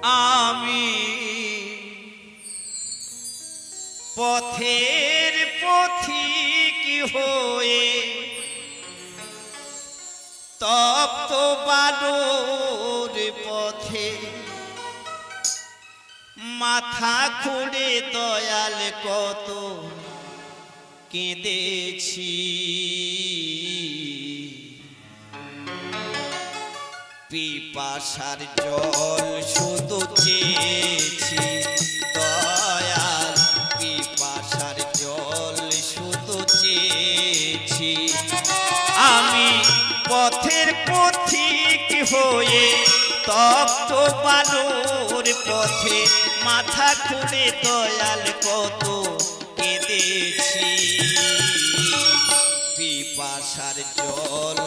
আমি পথের পথিক হয়ে তপ্ত বালুর পথে মাথা খুঁড়ে দয়াল কত কেঁদেছি। পিপাসার জল শুধু চেয়েছি দয়াল, পিপাসার জল শুধু চেয়েছি। আমি পথের পথিক হয়ে তপ্ত বালুর পথে মাথা খুঁড়ে দয়াল কত কেঁদেছি। পিপাসার জল